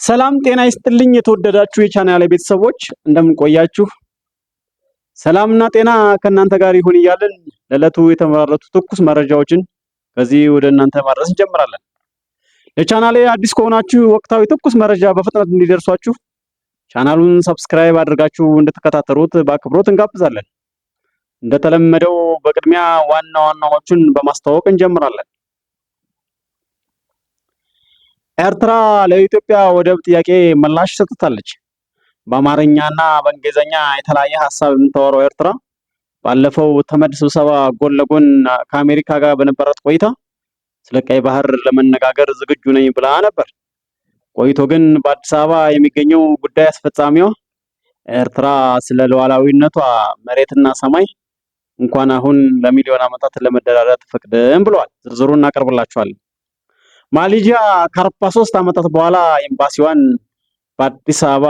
ሰላም ጤና ይስጥልኝ የተወደዳችሁ የቻናሌ ቤተሰቦች እንደምን ቆያችሁ? ሰላምና ጤና ከእናንተ ጋር ይሁን እያልን ለዕለቱ የተመራረጡ ትኩስ መረጃዎችን ከዚህ ወደ እናንተ ማድረስ እንጀምራለን። ለቻናሌ አዲስ ከሆናችሁ ወቅታዊ ትኩስ መረጃ በፍጥነት እንዲደርሷችሁ ቻናሉን ሰብስክራይብ አድርጋችሁ እንድትከታተሉት በአክብሮት እንጋብዛለን። እንደተለመደው በቅድሚያ ዋና ዋናዎቹን በማስተዋወቅ እንጀምራለን። ኤርትራ ለኢትዮጵያ ወደብ ጥያቄ ምላሽ ሰጥታለች። በአማርኛና በእንግሊዝኛ የተለያየ ሀሳብ የምታወራው ኤርትራ ባለፈው ተመድ ስብሰባ ጎን ለጎን ከአሜሪካ ጋር በነበራት ቆይታ ስለ ቀይ ባህር ለመነጋገር ዝግጁ ነኝ ብላ ነበር። ቆይቶ ግን በአዲስ አበባ የሚገኘው ጉዳይ አስፈጻሚዋ ኤርትራ ስለ ሉዓላዊነቷ መሬትና ሰማይ እንኳን አሁን ለሚሊዮን ዓመታት ለመደራደር አትፈቅድም ብለዋል። ዝርዝሩን እናቀርብላችኋለን። ማሌዥያ ከ43 ዓመታት በኋላ ኤምባሲዋን በአዲስ አበባ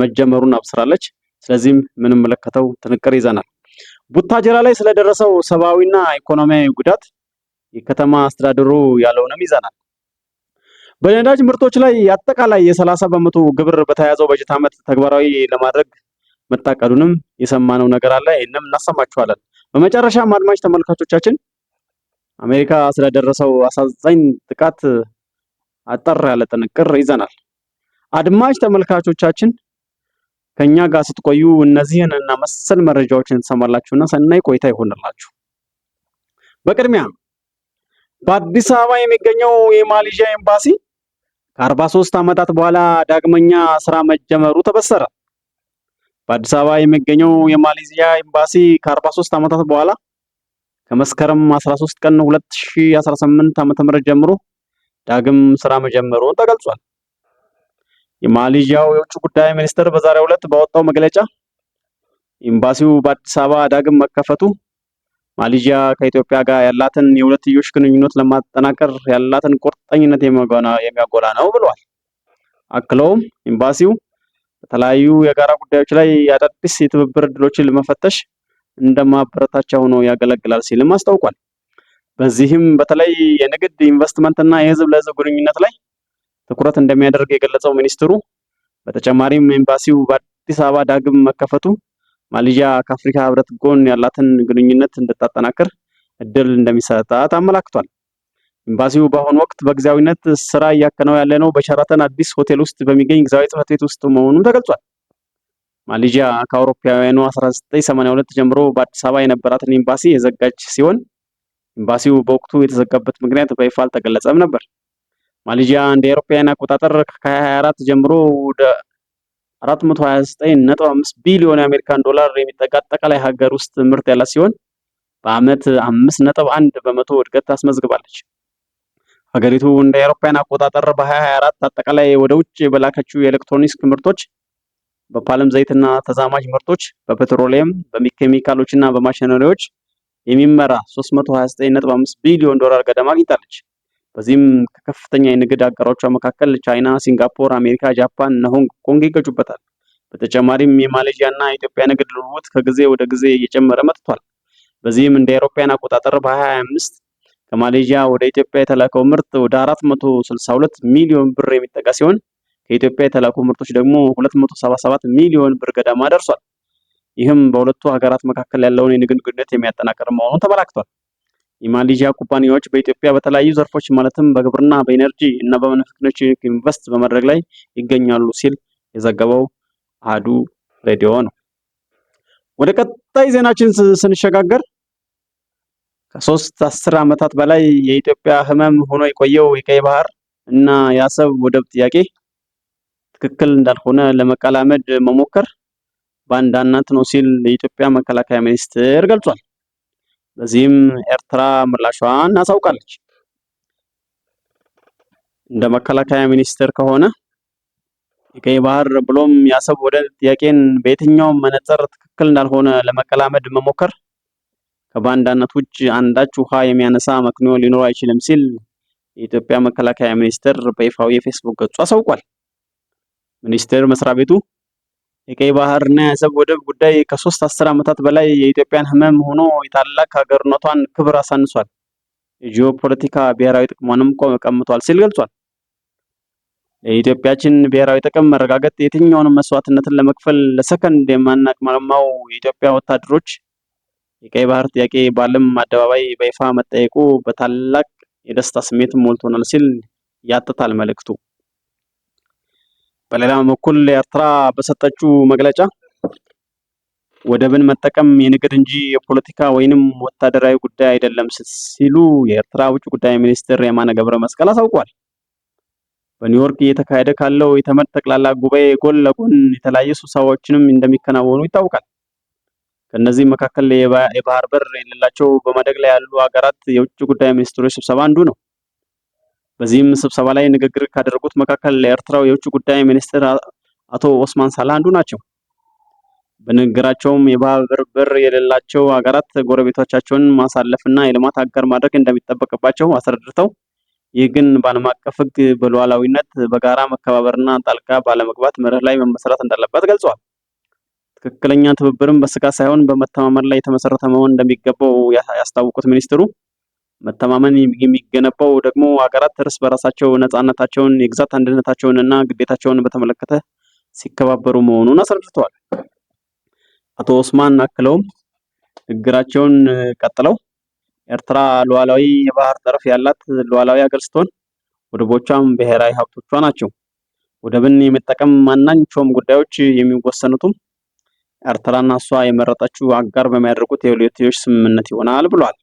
መጀመሩን አብስራለች። ስለዚህም የምንመለከተው ጥንቅር ይዘናል። ቡታጀራ ላይ ስለደረሰው ሰብአዊና ኢኮኖሚያዊ ጉዳት የከተማ አስተዳደሩ ያለውንም ይዘናል። በነዳጅ ምርቶች ላይ አጠቃላይ የ30 በመቶ ግብር በተያያዘው በጀት ዓመት ተግባራዊ ለማድረግ መታቀዱንም የሰማነው ነገር አለ። ይህንም እናሰማችኋለን። በመጨረሻም አድማጭ ተመልካቾቻችን አሜሪካ ስለደረሰው አሳዛኝ ጥቃት አጠር ያለ ጥንቅር ይዘናል። አድማጭ ተመልካቾቻችን ከኛ ጋር ስትቆዩ እነዚህን እና መሰል መረጃዎችን ትሰማላችሁና ሰናይ ቆይታ ይሆንላችሁ። በቅድሚያ በአዲስ አበባ የሚገኘው የማሌዥያ ኤምባሲ ከ43 ዓመታት በኋላ ዳግመኛ ስራ መጀመሩ ተበሰረ። በአዲስ አበባ የሚገኘው የማሌዥያ ኤምባሲ ከ43 ዓመታት በኋላ ከመስከረም 13 ቀን 2018 ዓ.ም ጀምሮ ዳግም ስራ መጀመሩን ተገልጿል። የማሌዥያው የውጭ ጉዳይ ሚኒስትር በዛሬው ዕለት ባወጣው መግለጫ ኤምባሲው በአዲስ አበባ ዳግም መከፈቱ ማሌዥያ ከኢትዮጵያ ጋር ያላትን የሁለትዮሽ ግንኙነት ለማጠናከር ያላትን ቁርጠኝነት የሚያጎላ ነው ብሏል። አክለውም ኤምባሲው በተለያዩ የጋራ ጉዳዮች ላይ አዳዲስ የትብብር እድሎችን ለመፈተሽ እንደማበረታቻ ሆኖ ያገለግላል ሲልም አስታውቋል። በዚህም በተለይ የንግድ ኢንቨስትመንትና የህዝብ ለህዝብ ግንኙነት ላይ ትኩረት እንደሚያደርግ የገለጸው ሚኒስትሩ በተጨማሪም ኤምባሲው በአዲስ አበባ ዳግም መከፈቱ ማሌዥያ ከአፍሪካ ህብረት ጎን ያላትን ግንኙነት እንድታጠናክር እድል እንደሚሰጣት አመላክቷል። ኤምባሲው በአሁኑ ወቅት በጊዜያዊነት ስራ እያከናወነ ያለ ነው በሸራተን አዲስ ሆቴል ውስጥ በሚገኝ ጊዜያዊ ጽሕፈት ቤት ውስጥ መሆኑን ተገልጿል። ማሌዥያ ከአውሮፓውያኑ 1982 ጀምሮ በአዲስ አበባ የነበራትን ኤምባሲ የዘጋች ሲሆን ኤምባሲው በወቅቱ የተዘጋበት ምክንያት በይፋ አልተገለጸም ነበር። ማሌዥያ እንደ አውሮፓውያን አቆጣጠር ከ2024 ጀምሮ ወደ 429.5 ቢሊዮን የአሜሪካን ዶላር የሚጠጋ አጠቃላይ ሀገር ውስጥ ምርት ያላት ሲሆን በአመት 5.1 በመቶ እድገት አስመዝግባለች። ሀገሪቱ እንደ አውሮፓውያን አቆጣጠር በ2024 አጠቃላይ ወደ ውጭ በላከችው የኤሌክትሮኒክስ ምርቶች በፓልም ዘይትና ተዛማጅ ምርቶች፣ በፔትሮሊየም፣ በኬሚካሎችና በማሽነሪዎች የሚመራ 329.5 ቢሊዮን ዶላር ገደማ አግኝታለች። በዚህም ከከፍተኛ የንግድ አጋሮቿ መካከል ቻይና፣ ሲንጋፖር፣ አሜሪካ፣ ጃፓን እና ሆንግ ኮንግ ይገኙበታል። በተጨማሪም የማሌዥያና የኢትዮጵያ ንግድ ልውውጥ ከጊዜ ወደ ጊዜ እየጨመረ መጥቷል። በዚህም እንደ አውሮፓውያን አቆጣጠር በ2025 ከማሌዥያ ወደ ኢትዮጵያ የተላከው ምርት ወደ 462 ሚሊዮን ብር የሚጠጋ ሲሆን ከኢትዮጵያ የተላኩ ምርቶች ደግሞ 277 ሚሊዮን ብር ገደማ ደርሷል። ይህም በሁለቱ ሀገራት መካከል ያለውን የንግድ ግንኙነት የሚያጠናክር መሆኑን ተመላክቷል። የማሌዥያ ኩባንያዎች በኢትዮጵያ በተለያዩ ዘርፎች ማለትም በግብርና፣ በኢነርጂ እና በመንፈክቶች ኢንቨስት በማድረግ ላይ ይገኛሉ ሲል የዘገበው አሃዱ ሬዲዮ ነው። ወደ ቀጣይ ዜናችን ስንሸጋገር ከ3 ዓመታት በላይ የኢትዮጵያ ህመም ሆኖ የቆየው የቀይ ባህር እና የአሰብ ወደብ ጥያቄ ትክክል እንዳልሆነ ለመቀላመድ መሞከር ባንዳነት ነው ሲል የኢትዮጵያ መከላከያ ሚኒስቴር ገልጿል። በዚህም ኤርትራ ምላሿን አሳውቃለች። እንደ መከላከያ ሚኒስቴር ከሆነ የቀይ ባህር ብሎም የአሰብ ወደብ ጥያቄን በየትኛውም መነጽር ትክክል እንዳልሆነ ለመቀላመድ መሞከር ከባንዳነት ውጭ አንዳች ውሃ የሚያነሳ መክንዮ ሊኖር አይችልም ሲል የኢትዮጵያ መከላከያ ሚኒስቴር በይፋዊ የፌስቡክ ገጹ አሳውቋል። ሚኒስቴር መስሪያ ቤቱ የቀይ ባህር እና የአሰብ ወደብ ጉዳይ ከ3 ዓመታት በላይ የኢትዮጵያን ህመም ሆኖ የታላቅ ሀገርነቷን ክብር አሳንሷል፣ የጂኦፖለቲካ ብሔራዊ ጥቅሟንም ቀምቷል ሲል ገልጿል። የኢትዮጵያችን ብሔራዊ ጥቅም መረጋገጥ የትኛውንም መስዋዕትነትን ለመክፈል ለሰከንድ የማናቅማማው የኢትዮጵያ ወታደሮች የቀይ ባህር ጥያቄ በዓለም አደባባይ በይፋ መጠየቁ በታላቅ የደስታ ስሜት ሞልቶናል ሲል ያትታል መልእክቱ። በሌላ በኩል ኤርትራ በሰጠችው መግለጫ ወደብን መጠቀም የንግድ እንጂ የፖለቲካ ወይንም ወታደራዊ ጉዳይ አይደለም ሲሉ የኤርትራ ውጭ ጉዳይ ሚኒስትር የማነ ገብረ መስቀል አሳውቋል። በኒውዮርክ እየተካሄደ ካለው የተመድ ጠቅላላ ጉባኤ ጎን ለጎን የተለያዩ ስብሰባዎችንም እንደሚከናወኑ ይታወቃል። ከነዚህ መካከል የባህር በር የሌላቸው በማደግ ላይ ያሉ ሀገራት የውጭ ጉዳይ ሚኒስትሮች ስብሰባ አንዱ ነው። በዚህም ስብሰባ ላይ ንግግር ካደረጉት መካከል የኤርትራው የውጭ ጉዳይ ሚኒስትር አቶ ኦስማን ሳላ አንዱ ናቸው። በንግግራቸውም የባህር በር የሌላቸው ሀገራት ጎረቤቶቻቸውን ማሳለፍና የልማት አጋር ማድረግ እንደሚጠበቅባቸው አስረድተው ይህ ግን በዓለም አቀፍ ሕግ በሉዓላዊነት በጋራ መከባበርና ጣልቃ ባለመግባት መርህ ላይ መመሰረት እንዳለበት ገልጸዋል። ትክክለኛ ትብብርም በስጋት ሳይሆን በመተማመን ላይ የተመሰረተ መሆን እንደሚገባው ያስታወቁት ሚኒስትሩ መተማመን የሚገነባው ደግሞ ሀገራት እርስ በራሳቸው ነፃነታቸውን፣ የግዛት አንድነታቸውን እና ግዴታቸውን በተመለከተ ሲከባበሩ መሆኑን አስረድተዋል። አቶ ኦስማን አክለውም ንግግራቸውን ቀጥለው ኤርትራ ሉዓላዊ የባህር ጠረፍ ያላት ሉዓላዊ ሀገር ስትሆን ወደቦቿም ብሔራዊ ሀብቶቿ ናቸው። ወደብን የመጠቀም ማናቸውም ጉዳዮች የሚወሰኑትም ኤርትራና እሷ የመረጠችው አጋር በሚያደርጉት የሁለትዮሽ ስምምነት ይሆናል ብሏል።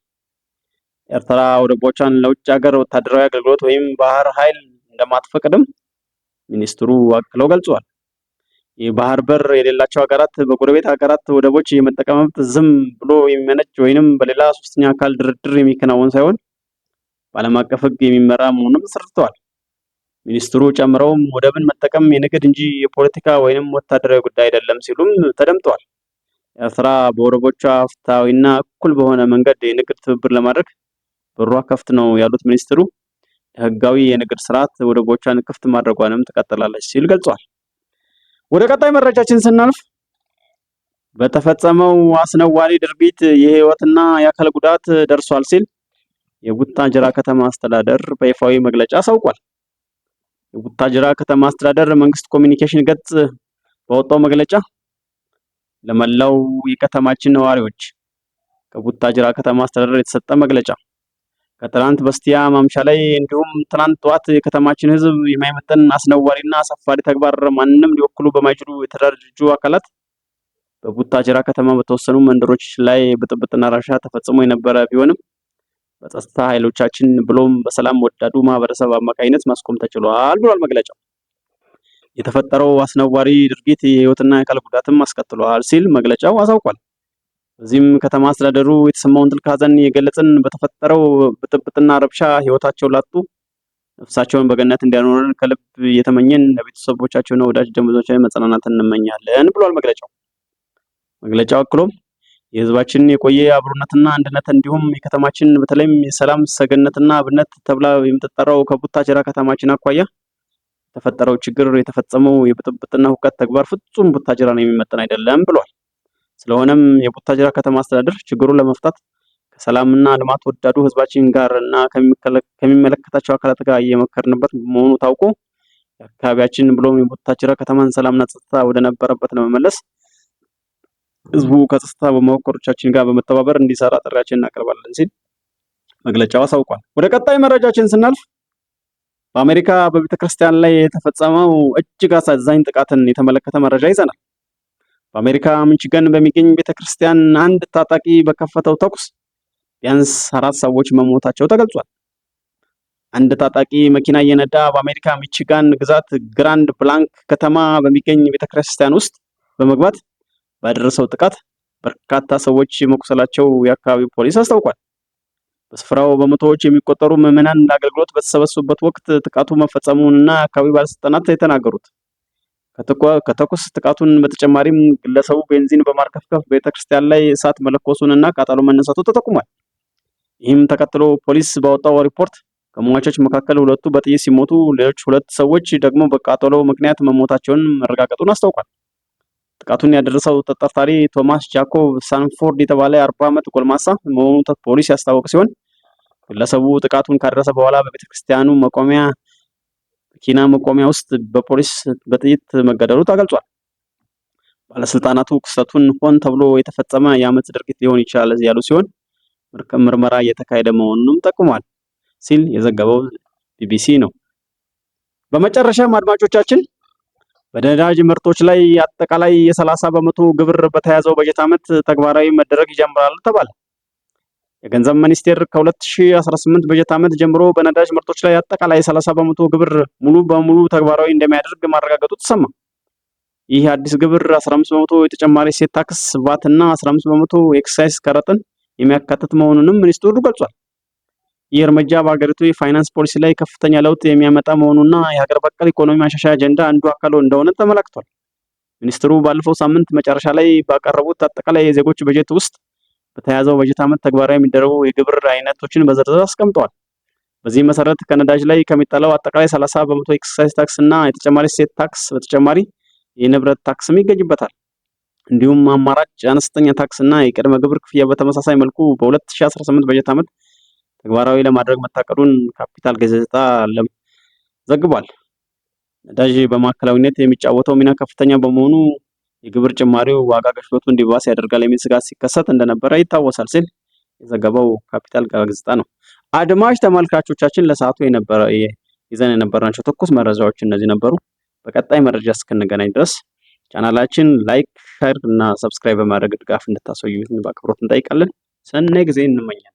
ኤርትራ ወደቦቿን ለውጭ ሀገር ወታደራዊ አገልግሎት ወይም ባህር ኃይል እንደማትፈቅድም ሚኒስትሩ አክለው ገልጿል። የባህር በር የሌላቸው ሀገራት በጎረቤት ሀገራት ወደቦች የመጠቀም መብት ዝም ብሎ የሚመነጭ ወይንም በሌላ ሶስተኛ አካል ድርድር የሚከናወን ሳይሆን በዓለም አቀፍ ሕግ የሚመራ መሆኑንም አስረድተዋል። ሚኒስትሩ ጨምረውም ወደብን መጠቀም የንግድ እንጂ የፖለቲካ ወይንም ወታደራዊ ጉዳይ አይደለም ሲሉም ተደምጠዋል። ኤርትራ በወደቦቿ ፍትሃዊና እኩል በሆነ መንገድ የንግድ ትብብር ለማድረግ በሯ ክፍት ነው ያሉት ሚኒስትሩ ህጋዊ የንግድ ስርዓት ወደቦቿን ክፍት ማድረጓንም ትቀጥላለች ሲል ገልጿል። ወደ ቀጣይ መረጃችን ስናልፍ በተፈጸመው አስነዋሪ ድርጊት የህይወትና የአካል ጉዳት ደርሷል ሲል የቡታጅራ ከተማ አስተዳደር በይፋዊ መግለጫ አሳውቋል። የቡታጅራ ከተማ አስተዳደር መንግስት ኮሚኒኬሽን ገጽ በወጣው መግለጫ ለመላው የከተማችን ነዋሪዎች ከቡታጅራ ከተማ አስተዳደር የተሰጠ መግለጫ ከትናንት በስቲያ ማምሻ ላይ እንዲሁም ትናንት ጠዋት የከተማችን ህዝብ የማይመጠን አስነዋሪና አሳፋሪ ተግባር ማንንም ሊወክሉ በማይችሉ የተደራጁ አካላት በቡታጅራ ከተማ በተወሰኑ መንደሮች ላይ ብጥብጥና ረብሻ ተፈጽሞ የነበረ ቢሆንም በጸጥታ ኃይሎቻችን ብሎም በሰላም ወዳዱ ማህበረሰብ አማካኝነት ማስቆም ተችሏል ብሏል መግለጫው። የተፈጠረው አስነዋሪ ድርጊት የህይወትና የአካል ጉዳትም አስከትሏል ሲል መግለጫው አሳውቋል። በዚህም ከተማ አስተዳደሩ የተሰማውን ጥልቅ ሐዘን የገለጽን በተፈጠረው ብጥብጥና ረብሻ ህይወታቸውን ላጡ ነፍሳቸውን በገነት እንዲያኖረን ከልብ እየተመኘን ለቤተሰቦቻቸውና ወዳጅ ዘመዶቻቸው መጽናናትን እንመኛለን ብሏል መግለጫው። መግለጫው አክሎም የህዝባችንን የቆየ አብሮነትና አንድነት እንዲሁም የከተማችን በተለይም የሰላም ሰገነትና አብነት ተብላ የምትጠራው ከቡታጅራ ከተማችን አኳያ የተፈጠረው ችግር የተፈጸመው የብጥብጥና ሁከት ተግባር ፍጹም ቡታጅራን የሚመጥን አይደለም ብሏል። ስለሆነም የቡታጅራ ከተማ አስተዳደር ችግሩን ለመፍታት ከሰላምና ልማት ወዳዱ ህዝባችን ጋር እና ከሚመለከታቸው አካላት ጋር እየመከርንበት መሆኑ ታውቆ የአካባቢያችን ብሎም የቡታጅራ ከተማን ሰላምና ጸጥታ ወደ ነበረበት ለመመለስ ህዝቡ ከጸጥታ መዋቅሮቻችን ጋር በመተባበር እንዲሰራ ጥሪያችንን እናቀርባለን ሲል መግለጫው አሳውቋል። ወደ ቀጣይ መረጃችን ስናልፍ በአሜሪካ በቤተክርስቲያን ላይ የተፈጸመው እጅግ አሳዛኝ ጥቃትን የተመለከተ መረጃ ይዘናል። በአሜሪካ ሚቺጋን በሚገኝ ቤተክርስቲያን አንድ ታጣቂ በከፈተው ተኩስ ቢያንስ 4 ሰዎች መሞታቸው ተገልጿል። አንድ ታጣቂ መኪና እየነዳ በአሜሪካ ሚቺጋን ግዛት ግራንድ ብላንክ ከተማ በሚገኝ ቤተክርስቲያን ውስጥ በመግባት ባደረሰው ጥቃት በርካታ ሰዎች መቁሰላቸው የአካባቢው ፖሊስ አስታውቋል። በስፍራው በመቶዎች የሚቆጠሩ ምዕመናን ለአገልግሎት በተሰበሰቡበት ወቅት ጥቃቱ መፈጸሙንና የአካባቢ ባለስልጣናት የተናገሩት ከተኩስ ጥቃቱን በተጨማሪም ግለሰቡ ቤንዚን በማርከፍከፍ ቤተክርስቲያን ላይ እሳት መለኮሱንና ቃጠሎ መነሳቱ ተጠቁሟል። ይህም ተከትሎ ፖሊስ ባወጣው ሪፖርት ከሟቾች መካከል 2 በጥይት ሲሞቱ ሌሎች 2 ሰዎች ደግሞ በቃጠሎ ምክንያት መሞታቸውን መረጋገጡን አስታውቋል። ጥቃቱን ያደረሰው ተጠርጣሪ ቶማስ ጃኮብ ሳንፎርድ የተባለ 40 ዓመት ጎልማሳ መሆኑ ፖሊስ ያስታወቀ ሲሆን ግለሰቡ ጥቃቱን ካደረሰ በኋላ በቤተክርስቲያኑ መቆሚያ መኪና መቆሚያ ውስጥ በፖሊስ በጥይት መገደሉ ተገልጿል። ባለስልጣናቱ ክስተቱን ሆን ተብሎ የተፈጸመ የአመፅ ድርጊት ሊሆን ይችላል ያሉ ሲሆን ምርመራ እየተካሄደ መሆኑንም ጠቁሟል ሲል የዘገበው ቢቢሲ ነው። በመጨረሻም አድማጮቻችን በነዳጅ ምርቶች ላይ አጠቃላይ የ30 በመቶ ግብር በተያዘው በጀት ዓመት ተግባራዊ መደረግ ይጀምራል ተባለ። የገንዘብ ሚኒስቴር ከ2018 በጀት ዓመት ጀምሮ በነዳጅ ምርቶች ላይ አጠቃላይ 30 በመቶ ግብር ሙሉ በሙሉ ተግባራዊ እንደሚያደርግ ማረጋገጡ ተሰማ። ይህ አዲስ ግብር 15 በመቶ የተጨማሪ እሴት ታክስ ቫት እና 15 በመቶ ኤክሳይዝ ቀረጥን የሚያካትት መሆኑንም ሚኒስትሩ ገልጿል። ይህ እርምጃ በሀገሪቱ የፋይናንስ ፖሊሲ ላይ ከፍተኛ ለውጥ የሚያመጣ መሆኑና የሀገር በቀል ኢኮኖሚ ማሻሻያ አጀንዳ አንዱ አካል እንደሆነ ተመላክቷል። ሚኒስትሩ ባለፈው ሳምንት መጨረሻ ላይ ባቀረቡት አጠቃላይ የዜጎች በጀት ውስጥ በተያዘው በጀት ዓመት ተግባራዊ የሚደረጉ የግብር አይነቶችን በዝርዝር አስቀምጠዋል። በዚህ መሰረት ከነዳጅ ላይ ከሚጣለው አጠቃላይ 30 በመቶ ኤክሳይዝ ታክስ እና የተጨማሪ እሴት ታክስ በተጨማሪ የንብረት ታክስም ይገኝበታል። እንዲሁም አማራጭ አነስተኛ ታክስ እና የቅድመ ግብር ክፍያ በተመሳሳይ መልኩ በ2018 በጀት ዓመት ተግባራዊ ለማድረግ መታቀዱን ካፒታል ጋዜጣ ዘግቧል። ነዳጅ በማዕከላዊነት የሚጫወተው ሚና ከፍተኛ በመሆኑ የግብር ጭማሪው ዋጋ ግሽበቱ እንዲባስ ያደርጋል የሚል ስጋት ሲከሰት እንደነበረ ይታወሳል ሲል የዘገበው ካፒታል ጋዜጣ ነው። አድማጭ ተመልካቾቻችን ለሰዓቱ ይዘን የነበርናቸው ትኩስ መረጃዎች እነዚህ ነበሩ። በቀጣይ መረጃ እስክንገናኝ ድረስ ቻናላችን ላይክ፣ ሼር እና ሰብስክራይብ በማድረግ ድጋፍ እንድታሳዩን በአክብሮት እንጠይቃለን። ሰናይ ጊዜ እንመኛለን።